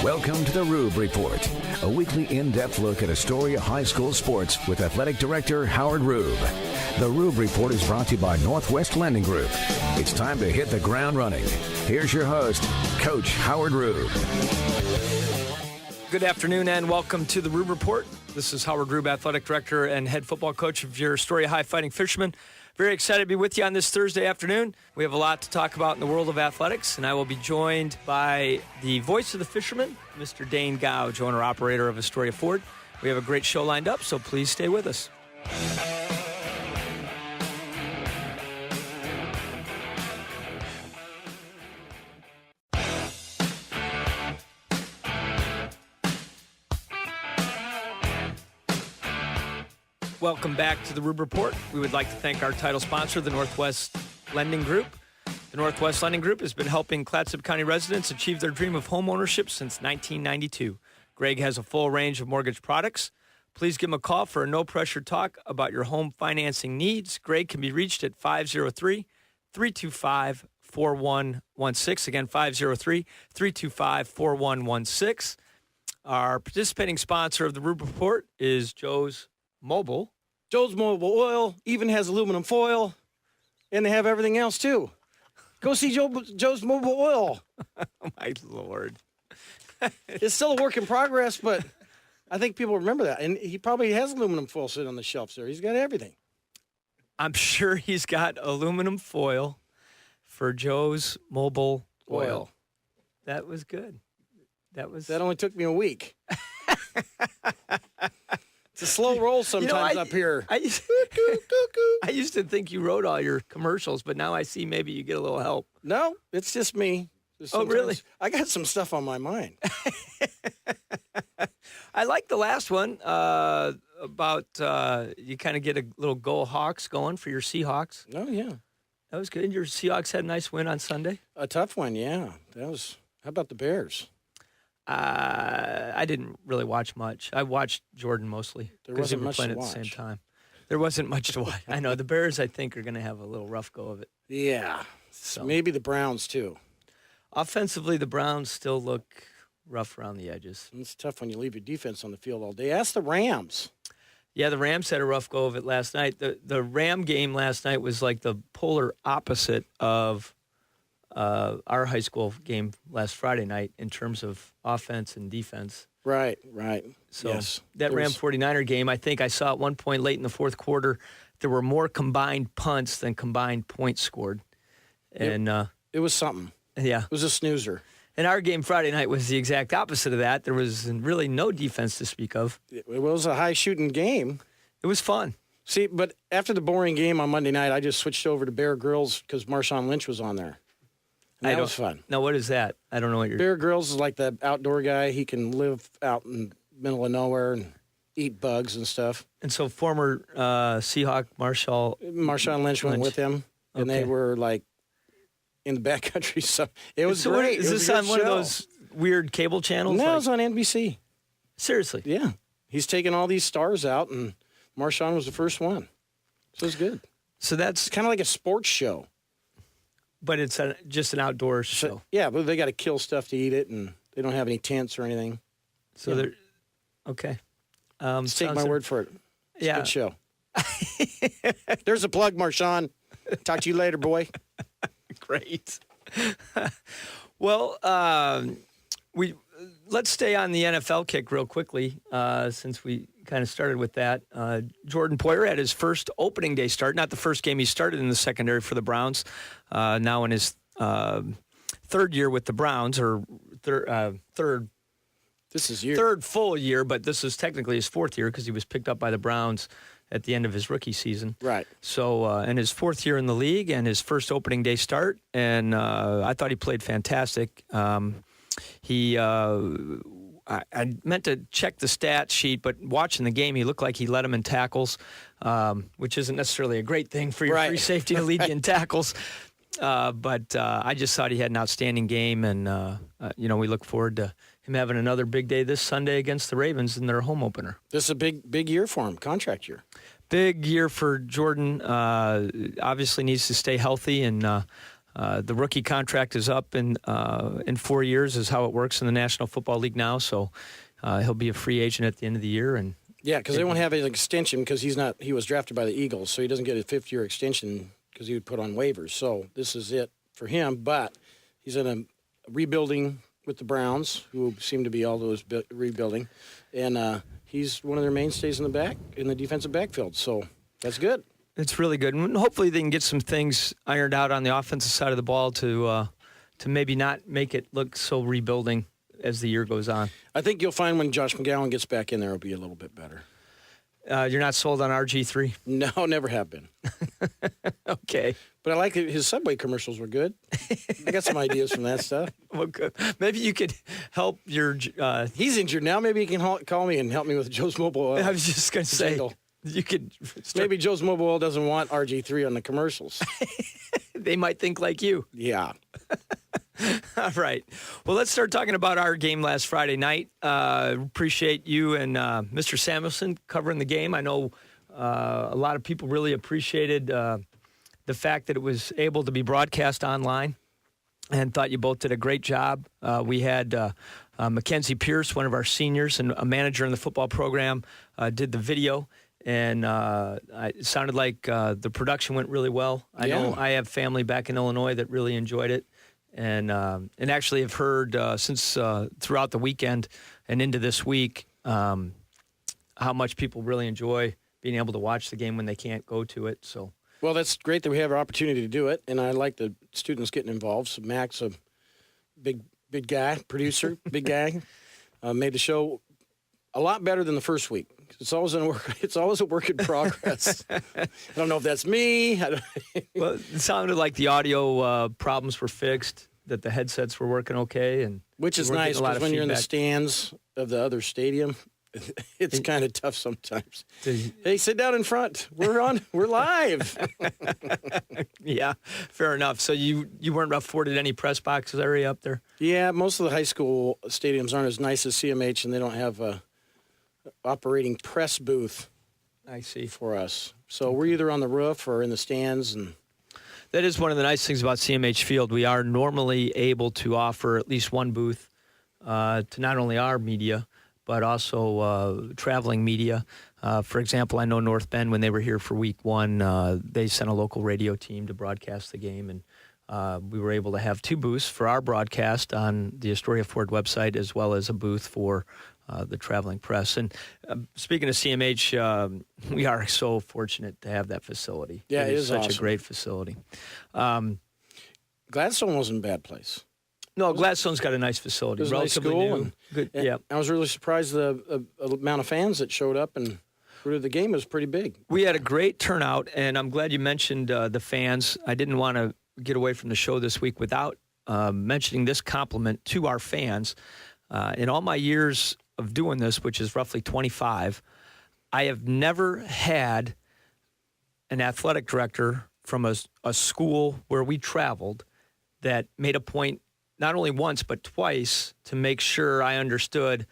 Welcome to the Rube Report, a weekly in-depth look at Astoria High School sports with Athletic Director Howard Rube. The Rube Report is brought to you by Northwest Lending Group. It's time to hit the ground running. Here's your host, Coach Howard Rube. Good afternoon and welcome to the Rube Report. This is Howard Rube, Athletic Director and Head Football Coach of your Astoria High Fighting Fishermen. Very excited to be with you on this Thursday afternoon. We have a lot to talk about in the world of athletics, and I will be joined by the voice of the fishermen, Mr. Dane Gouge, owner-operator of Astoria Ford. We have a great show lined up, so please stay with us. Welcome back to the Rube Report. We would like to thank our title sponsor, the Northwest Lending Group. The Northwest Lending Group has been helping Clatsop County residents achieve their dream of home ownership since 1992. Greg has a full range of mortgage products. Please give him a call for a no-pressure talk about your home financing needs. Greg can be reached at 503-325-4116. Again, 503-325-4116. Our participating sponsor of the Rube Report is Joe's Mobile. Joe's Mobile Oil even has aluminum foil, and they have everything else, too. Go see Joe's Mobile Oil. Oh, my Lord. It's still a work in progress, but I think people remember that. And he probably has aluminum foil sitting on the shelves there. He's got everything. I'm sure he's got aluminum foil for Joe's Mobile Oil. That was good. That only took me a week. It's a slow roll sometimes up here. I used to think you wrote all your commercials, but now I see maybe you get a little help. No, it's just me. Oh, really? I got some stuff on my mind. I like the last one about you kind of get a little Go Hawks going for your Seahawks. Oh, yeah. That was good. Your Seahawks had a nice win on Sunday. A tough one, yeah. How about the Bears? I didn't really watch much. I watched Jordan mostly because they were playing at the same time. There wasn't much to watch. I know the Bears, I think, are going to have a little rough go of it. Yeah. So maybe the Browns, too. Offensively, the Browns still look rough around the edges. It's tough when you leave your defense on the field all day. Ask the Rams. Yeah, the Rams had a rough go of it last night. The Ram game last night was like the polar opposite of our high school game last Friday night in terms of offense and defense. Right. So yes. That Ram 49er game, I think I saw at one point late in the fourth quarter, there were more combined punts than combined points scored. And it was something. Yeah. It was a snoozer. And our game Friday night was the exact opposite of that. There was really no defense to speak of. It was a high-shooting game. It was fun. See, but after the boring game on Monday night, I just switched over to Bear Grylls because Marshawn Lynch was on there. And that was fun. Now, what is that? I don't know what you're... Bear Grylls is like the outdoor guy. He can live out in the middle of nowhere and eat bugs and stuff. And so former Seahawk Marshawn Lynch went with him, and they were like in the backcountry. So it was great. Is this on one of those weird cable channels? No, it was on NBC. Seriously? Yeah. He's taking all these stars out, and Marshawn was the first one. So it's good. So that's kind of like a sports show. But it's just an outdoor show. Yeah, but they got to kill stuff to eat it, and they don't have any tents or anything. So they're okay. Take my word for it. It's a good show. There's a plug, Marshawn. Talk to you later, boy. Great. Well, let's stay on the NFL kick real quickly since we kind of started with that. Jordan Poyer had his first opening day start, not the first game he started in the secondary for the Browns, now in his third year with the Browns, or third. This is year. Third full year, but this is technically his fourth year because he was picked up by the Browns at the end of his rookie season. Right. So, in his fourth year in the league and his first opening day start, and I thought he played fantastic. I meant to check the stat sheet, but watching the game, he looked like he led him in tackles, which isn't necessarily a great thing for your free safety to lead you in tackles. But I just thought he had an outstanding game, and we look forward to him having another big day this Sunday against the Ravens in their home opener. This is a big year for him, contract year. Big year for Jordan. Obviously needs to stay healthy and The rookie contract is up in 4 years, is how it works in the National Football League now. So he'll be a free agent at the end of the year. And yeah, because they won't have an extension because he was drafted by the Eagles, so he doesn't get a 5th-year extension because he would put on waivers. So this is it for him. But he's in a rebuilding with the Browns, who seem to be all those rebuilding, and he's one of their mainstays in the defensive backfield. So that's good. It's really good, and hopefully they can get some things ironed out on the offensive side of the ball to maybe not make it look so rebuilding as the year goes on. I think you'll find when Josh McGowan gets back in there, it'll be a little bit better. You're not sold on RG3? No, never have been. Okay. But I like his Subway commercials were good. I got some ideas from that stuff. Well, good. Maybe you could help your... He's injured now. Maybe he can call me and help me with Joe's Mobile Oil. I was just going to say, jingle. You could... Maybe Joe's Mobile Oil doesn't want RG3 on the commercials. They might think like you. Yeah. All right. Well, let's start talking about our game last Friday night. Appreciate you and Mr. Samuelson covering the game. I know a lot of people really appreciated the fact that it was able to be broadcast online, and thought you both did a great job. We had Mackenzie Pierce, one of our seniors and a manager in the football program, did the video. And it sounded like the production went really well. I know I have family back in Illinois that really enjoyed it. And actually have heard since throughout the weekend and into this week how much people really enjoy being able to watch the game when they can't go to it. So, well, that's great that we have an opportunity to do it, and I like the students getting involved. So Max, a big guy, producer, big guy, made the show a lot better than the first week. It's always a work in progress. I don't know if that's me. Well, it sounded like the audio problems were fixed, that the headsets were working okay, and which is nice because when you're in the stands of the other stadium, it's kind of tough sometimes. Hey, sit down in front. We're live. Yeah, fair enough. So you weren't afforded any press boxes area up there? Yeah, most of the high school stadiums aren't as nice as CMH, and they don't have a operating press booth. I see. For us. So we're either on the roof or in the stands. And that is one of the nice things about CMH Field. We are normally able to offer at least one booth to not only our media, but also traveling media. For example, I know North Bend, when they were here for week 1, they sent a local radio team to broadcast the game, and we were able to have 2 booths for our broadcast on the Astoria Ford website, as well as a booth for the traveling press. And speaking of CMH, we are so fortunate to have that facility. Yeah, it is such awesome. a great facility. Gladstone wasn't a bad place. No, Gladstone's got a nice facility. It was a nice Relatively school. new. And, Good. and Yeah. I was really surprised the amount of fans that showed up and rooted the game was pretty big. We had a great turnout, and I'm glad you mentioned the fans. I didn't want to get away from the show this week without mentioning this compliment to our fans. In all my years of doing this, which is roughly 25, I have never had an athletic director from a school where we traveled that made a point not only once but twice to make sure I understood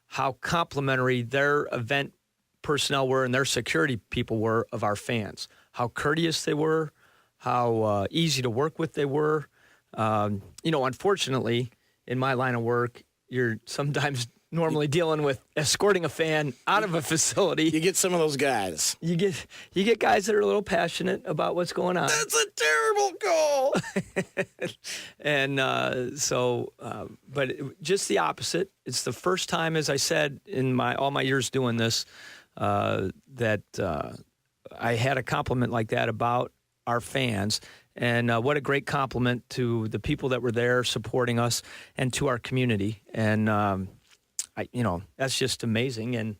how complimentary their event personnel were and their security people were of our fans, how courteous they were, how easy to work with they were. Unfortunately, in my line of work, you're sometimes normally dealing with escorting a fan out of a facility. You get some of those guys. You get guys that are a little passionate about what's going on. That's a terrible goal. And but just the opposite. It's the first time, as I said, in all my years doing this, that I had a compliment like that about our fans. And what a great compliment to the people that were there supporting us and to our community. And that's just amazing. And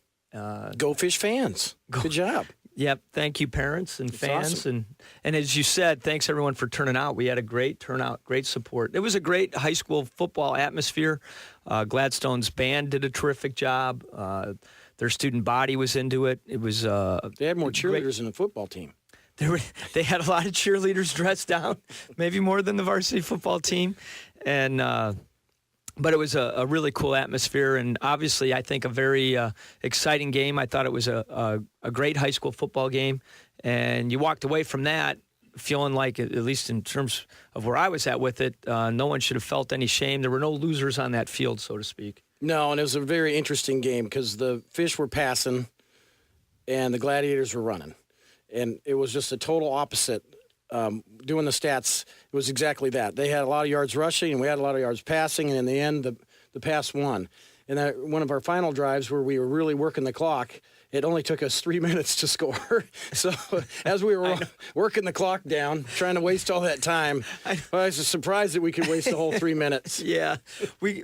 Go Fish fans. Good job. Yep. Thank you, parents and fans. Awesome. And as you said, thanks everyone for turning out. We had a great turnout, great support. It was a great high school football atmosphere. Gladstone's band did a terrific job. Their student body was into it. It was They had more cheerleaders than the football team. They had a lot of cheerleaders dressed down, maybe more than the varsity football team. And but it was a really cool atmosphere, and obviously I think a very exciting game. I thought it was a great high school football game, and you walked away from that feeling like, at least in terms of where I was at with it, no one should have felt any shame. There were no losers on that field, so to speak. No, and it was a very interesting game because the fish were passing and the gladiators were running. And it was just a total opposite. Doing the stats, it was exactly that. They had a lot of yards rushing, and we had a lot of yards passing, and in the end, the pass won. And one of our final drives where we were really working the clock, it only took us 3 minutes to score. So as we were working the clock down, trying to waste all that time, I was surprised that we could waste the whole 3 minutes. Yeah. We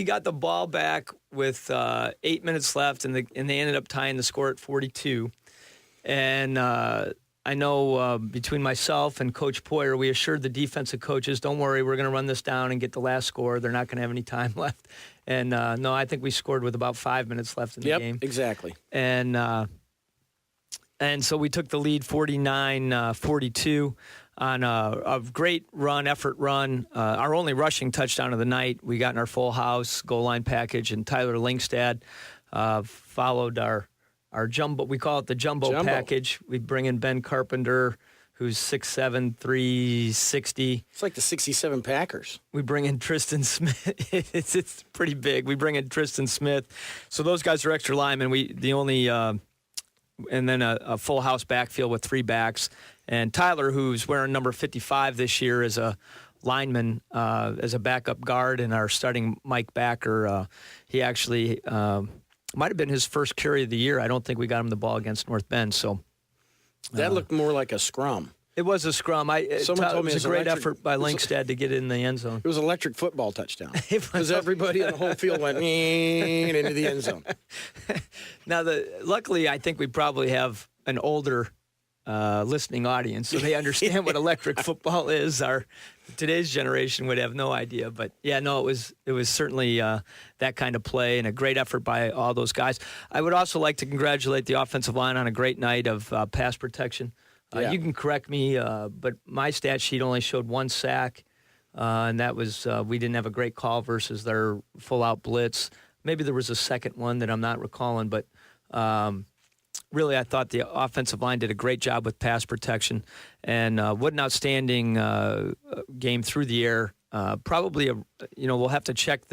got the ball back with 8 minutes left, and they ended up tying the score at 42. And I know between myself and Coach Poyer, we assured the defensive coaches, don't worry, we're going to run this down and get the last score. They're not going to have any time left. And, no, I think we scored with about 5 minutes left in the game. Yep, exactly. And so we took the lead 49-42 on a great effort run. Our only rushing touchdown of the night. We got in our full house goal line package, and Tyler Lingstad followed our jumbo. We call it the jumbo package. We bring in Ben Carpenter, who's 6'7", 360. It's like the 67 Packers. We bring in Tristan Smith. It's pretty big. We bring in Tristan Smith. So those guys are extra linemen. And then a full house backfield with 3 backs. And Tyler, who's wearing number 55 this year, is a lineman as a backup guard, and our starting Mike Backer. He actually might have been his first carry of the year. I don't think we got him the ball against North Bend. So that looked more like a scrum. It was a scrum. Someone told me it was a great effort by Lingstad to get it in the end zone. It was an electric football touchdown because everybody on the whole field went into the end zone. Now, luckily, I think we probably have an older listening audience, so they understand what electric football is. Today's generation would have no idea, but yeah, no, it was certainly that kind of play and a great effort by all those guys. I would also like to congratulate the offensive line on a great night of pass protection. You can correct me, but my stat sheet only showed 1 sack, and that was we didn't have a great call versus their full-out blitz. Maybe there was a second one that I'm not recalling, but really I thought the offensive line did a great job with pass protection, and what an outstanding game through the air. Probably, we'll have to check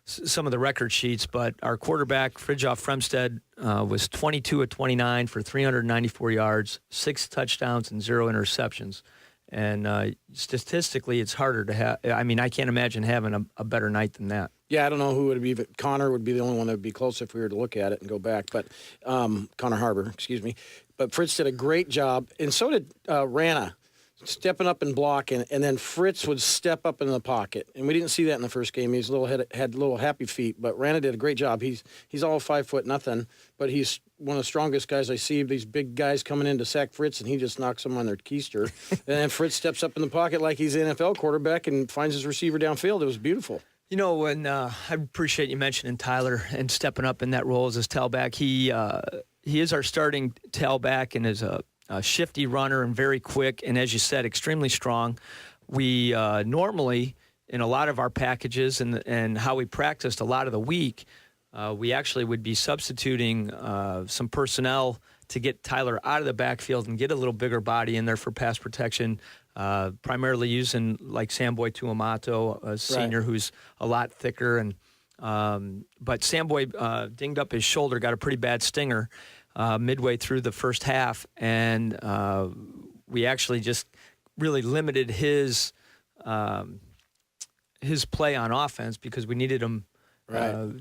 some of the record sheets, but our quarterback, Fridtjof Fremsted, was 22 of 29 for 394 yards, 6 touchdowns, and 0 interceptions. And statistically, it's harder to have. I mean, I can't imagine having a better night than that. Yeah, I don't know who would be. Connor would be the only one that would be close if we were to look at it and go back. But Connor Harbor, excuse me. But Fritz did a great job, and so did Rana, stepping up and blocking. And then Fritz would step up in the pocket, and we didn't see that in the first game. He's had little happy feet, but Rana did a great job. He's all 5'0", but he's one of the strongest guys I see. These big guys coming in to sack Fritz, and he just knocks them on their keister. And then Fritz steps up in the pocket like he's an NFL quarterback and finds his receiver downfield. It was beautiful. And I appreciate you mentioning Tyler and stepping up in that role as his tailback. He is our starting tailback and is a shifty runner and very quick, and as you said, extremely strong. We normally, in a lot of our packages and how we practiced a lot of the week, we actually would be substituting some personnel to get Tyler out of the backfield and get a little bigger body in there for pass protection, primarily using like Samboy Tuamato, a senior who's a lot thicker. But Samboy dinged up his shoulder, got a pretty bad stinger midway through the first half, and we actually just really limited his play on offense because we needed him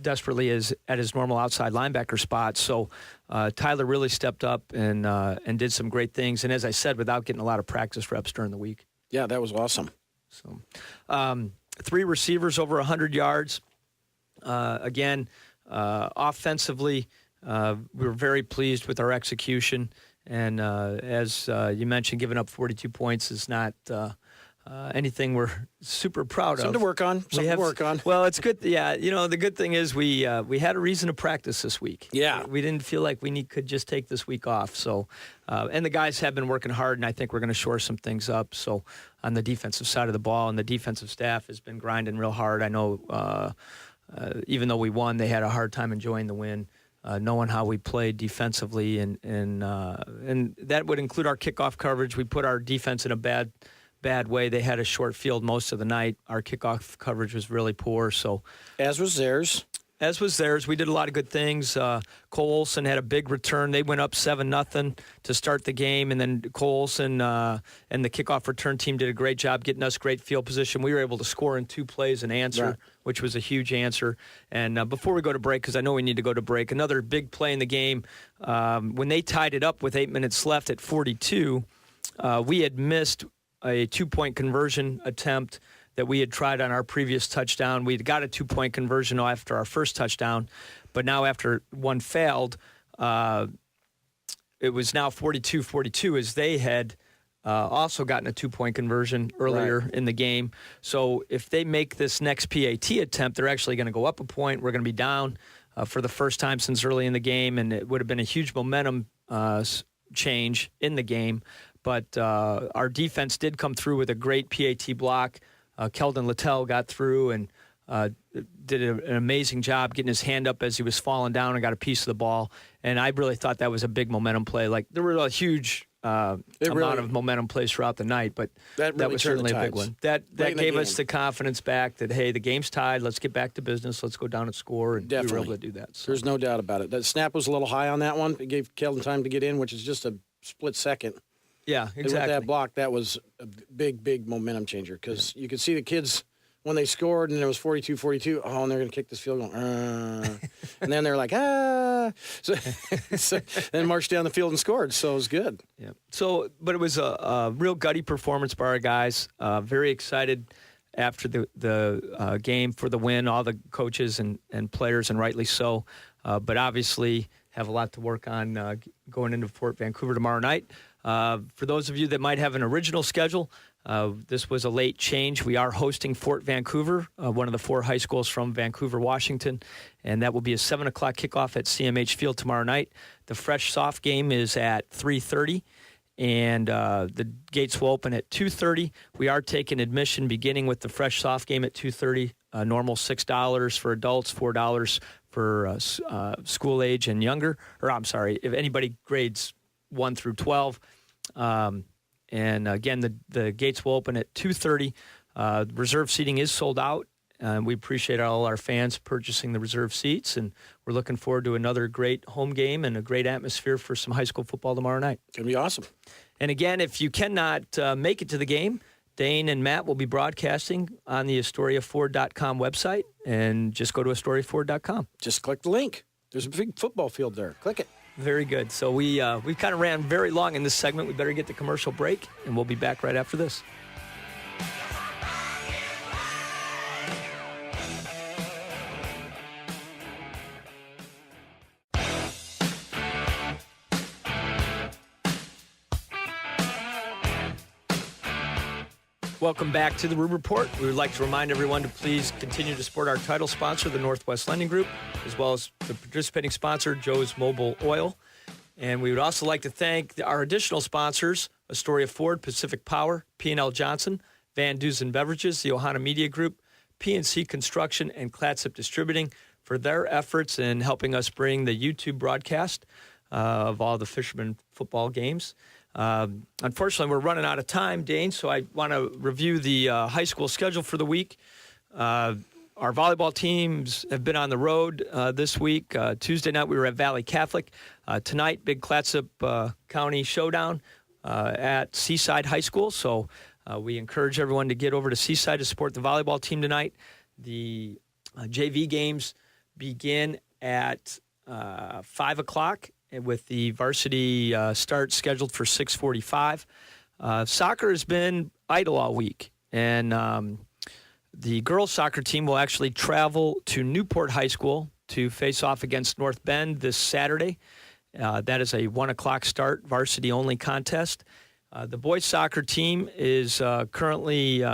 desperately at his normal outside linebacker spot. So Tyler really stepped up and did some great things. And as I said, without getting a lot of practice reps during the week. Yeah, that was awesome. So 3 receivers over 100 yards. Again, offensively, we were very pleased with our execution. And as you mentioned, giving up 42 points is not anything we're super proud of. Something to work on. Well, it's good. Yeah, the good thing is we had a reason to practice this week. Yeah. We didn't feel like we could just take this week off. So, and the guys have been working hard, and I think we're going to shore some things up. So on the defensive side of the ball, and the defensive staff has been grinding real hard. I know even though we won, they had a hard time enjoying the win. knowing how we played defensively, and that would include our kickoff coverage. We put our defense in a bad way. They had a short field most of the night. Our kickoff coverage was really poor. So, as was theirs. We did a lot of good things. Cole Olson had a big return. They went up 7-0 to start the game, and then Cole Olson and the kickoff return team did a great job getting us great field position. We were able to score in 2 plays and answer, right, which was a huge answer. And before we go to break, because I know we need to go to break, another big play in the game, when they tied it up with 8 minutes left at 42, we had missed a 2-point conversion attempt that we had tried on our previous touchdown. We'd got a 2-point conversion after our first touchdown, but now after one failed, it was now 42-42 as they had also gotten a 2-point conversion earlier in the game. So if they make this next PAT attempt, they're actually going to go up a point. We're going to be down for the first time since early in the game, and it would have been a huge momentum change in the game. But our defense did come through with a great PAT block. Keldon Littell got through and did an amazing job getting his hand up as he was falling down and got a piece of the ball. And I really thought that was a big momentum play. Like, there were a huge amount of momentum plays throughout the night, but that was certainly a big one. That gave us the confidence back that, hey, the game's tied. Let's get back to business. Let's go down and score. And we were able to do that. So. There's no doubt about it. That snap was a little high on that one. It gave Keldon time to get in, which is just a split second. Yeah, exactly. With that block, that was a big momentum changer, because you could see the kids when they scored and it was 42-42. Oh, and they're going to kick this field goal. And then they're like, So then marched down the field and scored. So it was good. Yeah. So, but it was a real gutty performance by our guys. Very excited after the game for the win. All the coaches and players, and rightly so. But obviously have a lot to work on going into Fort Vancouver tomorrow night. For those of you that might have an original schedule, this was a late change. We are hosting Fort Vancouver, one of the 4 high schools from Vancouver, Washington, and that will be a 7 o'clock kickoff at CMH Field tomorrow night. The Fresh Soft game is at 3:30, and the gates will open at 2:30. We are taking admission beginning with the Fresh Soft game at 2:30. Normal $6 for adults, $4 for school age and younger. Or I'm sorry, if anybody grades 1 through 12. And again, the gates will open at 2:30. Reserve seating is sold out. We appreciate all our fans purchasing the reserve seats, and we're looking forward to another great home game and a great atmosphere for some high school football tomorrow night. It's going to be awesome. And again, if you cannot make it to the game, Dane and Matt will be broadcasting on the AstoriaFord.com website, and just go to AstoriaFord.com. Just click the link. There's a big football field there. Click it. Very good. So we kind of ran very long in this segment. We better get the commercial break, and we'll be back right after this. Welcome back to the Rube Report. We would like to remind everyone to please continue to support our title sponsor, the Northwest Lending Group, as well as the participating sponsor, Joe's Mobile Oil. And we would also like to thank our additional sponsors, Astoria Ford, Pacific Power, P&L Johnson, Van Dusen Beverages, the Ohana Media Group, PNC Construction, and Clatsop Distributing for their efforts in helping us bring the YouTube broadcast of all the Fishermen football games. Unfortunately, we're running out of time, Dane, so I want to review the high school schedule for the week. Our volleyball teams have been on the road this week. Tuesday night, we were at Valley Catholic. Tonight, big Clatsop County showdown at Seaside High School. So we encourage everyone to get over to Seaside to support the volleyball team tonight. The JV games begin at 5 o'clock. With the varsity start scheduled for 6:45. Soccer has been idle all week, and the girls' soccer team will actually travel to Newport High School to face off against North Bend this Saturday. That is a 1 o'clock start, varsity-only contest. The boys' soccer team is currently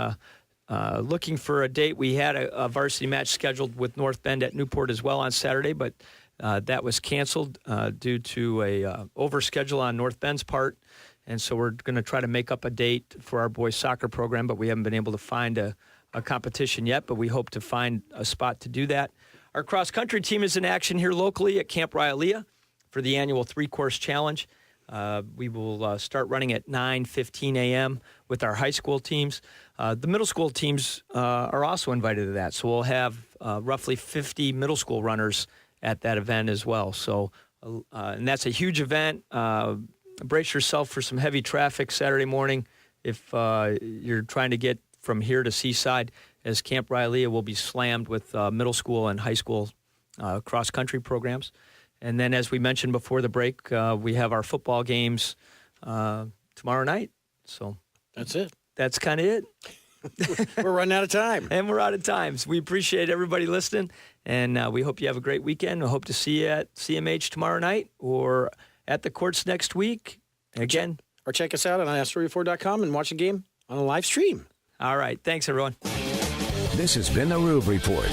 looking for a date. We had a varsity match scheduled with North Bend at Newport as well on Saturday, but that was canceled due to a overschedule on North Bend's part. And so we're going to try to make up a date for our boys' soccer program, but we haven't been able to find a competition yet, but we hope to find a spot to do that. Our cross-country team is in action here locally at Camp Raialea for the annual 3-course challenge. We will start running at 9:15 a.m. with our high school teams. The middle school teams are also invited to that, so we'll have roughly 50 middle school runners at that event as well. So, and that's a huge event. Brace yourself for some heavy traffic Saturday morning if you're trying to get from here to Seaside, as Camp Raialea will be slammed with middle school and high school cross-country programs. And then, as we mentioned before the break, we have our football games tomorrow night. So that's it. That's kind of it. We're running out of time. And we're out of time. So we appreciate everybody listening, and we hope you have a great weekend. We hope to see you at CMH tomorrow night or at the courts next week. Again. Or check us out on Astoria4.com and watch a game on a live stream. All right. Thanks, everyone. This has been the Rube Report,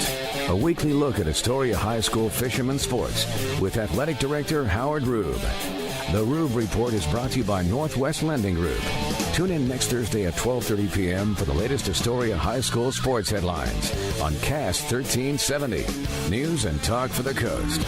a weekly look at Astoria High School fishermen sports with Athletic Director Howard Rube. The Rube Report is brought to you by Northwest Lending Group. Tune in next Thursday at 12:30 p.m. for the latest Astoria High School sports headlines on Cast 1370. News and talk for the coast.